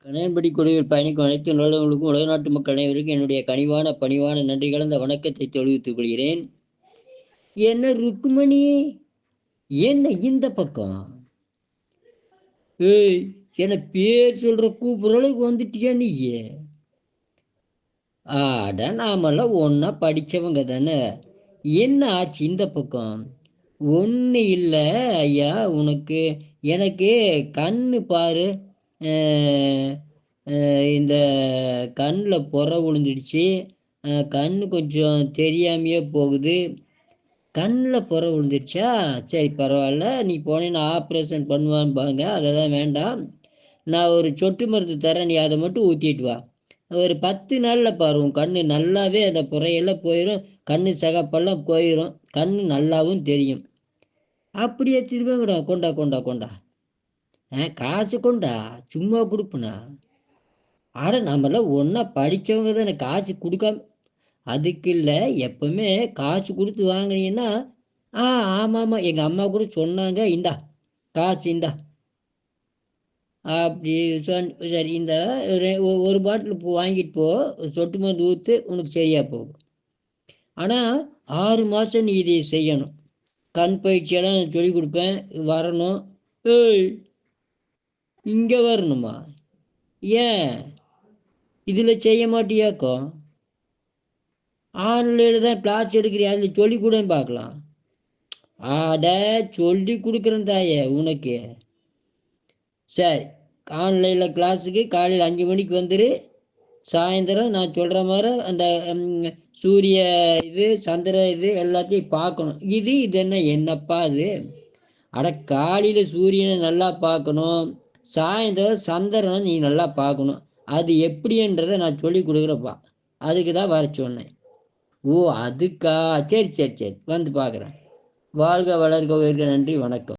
கணையன்படி குழுவில் பயணிக்கும் அனைத்து நிறுவனங்களுக்கும் உலக நாட்டு மக்கள் அனைவருக்கும் என்னுடைய கனிவான பணிவான நன்றி கலந்த வணக்கத்தை தெரிவித்துக் கொள்கிறேன். என்ன ருக்குமணி, என்ன இந்த பக்கம்? ஏய், என்ன பேர் சொல்ற கூப்பிடுறதுக்கு வந்துட்டியா நீ? ஆட, நாமெல்லாம் ஒன்னா படிச்சவங்க தானே. என்ன ஆச்சு இந்த பக்கம்? ஒண்ணு இல்லை ஐயா. எனக்கு கண்ணு பாரு, இந்த கண்ணில் புற விழுந்துடுச்சு. கண்ணு கொஞ்சம் தெரியாமையே போகுது. கண்ணில் புற விழுந்துடுச்சா? சரி, பரவாயில்ல. நீ போனேன்னு ஆப்ரேஷன் பண்ணுவான்பாங்க, அதெல்லாம் வேண்டாம். நான் ஒரு சொட்டு மருந்து தரேன், நீ அதை மட்டும் ஊற்றிட்டு வா. ஒரு 10 நாளில் பாரு, உன் கண்ணு நல்லாவே அந்த புறையெல்லாம் போயிடும், கண்ணு சகப்பெல்லாம் போயிடும், கண்ணு நல்லாவும் தெரியும். அப்படியே திரும்பங்கடா. கொண்டா கொண்டா கொண்டா. காசு கொண்டா, சும்மா கொடுப்பனா? ஆட, நம்மளாம் ஒன்றா படித்தவங்க தானே, காசு கொடுக்காம? அதுக்கு இல்லை, எப்பவுமே காசு கொடுத்து வாங்கினீங்கன்னா. ஆமாம், எங்கள் அம்மா கூட சொன்னாங்க. இந்தா காசு இந்தா அப்படி சரி, இந்த ஒரு பாட்டில் வாங்கிட்டு போ, சொட்டு மருந்து ஊற்று, உனக்கு சரியாக போகும். ஆனால் 6 மாதம் நீ இதை செய்யணும். கண் பயிற்சியெல்லாம் சொல்லி கொடுப்பேன், வரணும். ஏய், இங்கே வரணுமா? ஏன் இதில் செய்ய மாட்டியாக்கோ? ஆன்லைனில் தான் கிளாஸ் எடுக்கிறியா? அதில் சொல்லி கூடன்னு பார்க்கலாம். ஆட, சொல்லி கொடுக்குறேன் தாயே உனக்கு. சரி, ஆன்லைனில் கிளாஸுக்கு காலையில் 5 மணிக்கு வந்துடு. சாயந்தரம் நான் சொல்கிற மாதிரி அந்த சூரிய இது சந்திர இது எல்லாத்தையும் பார்க்கணும். இது என்னப்பா அது? அட, காலையில் சூரியனை நல்லா பார்க்கணும், சாயந்தரம் சந்திரனை நீ நல்லா பார்க்கணும். அது எப்படின்றதை நான் சொல்லி கொடுக்குறப்பா. அதுக்கு தான் வர சொன்னேன். ஓ, அதுக்கா? சரி சரி சரி, வந்து பார்க்குறேன். வாழ்க வளர்க உயர்க. நன்றி, வணக்கம்.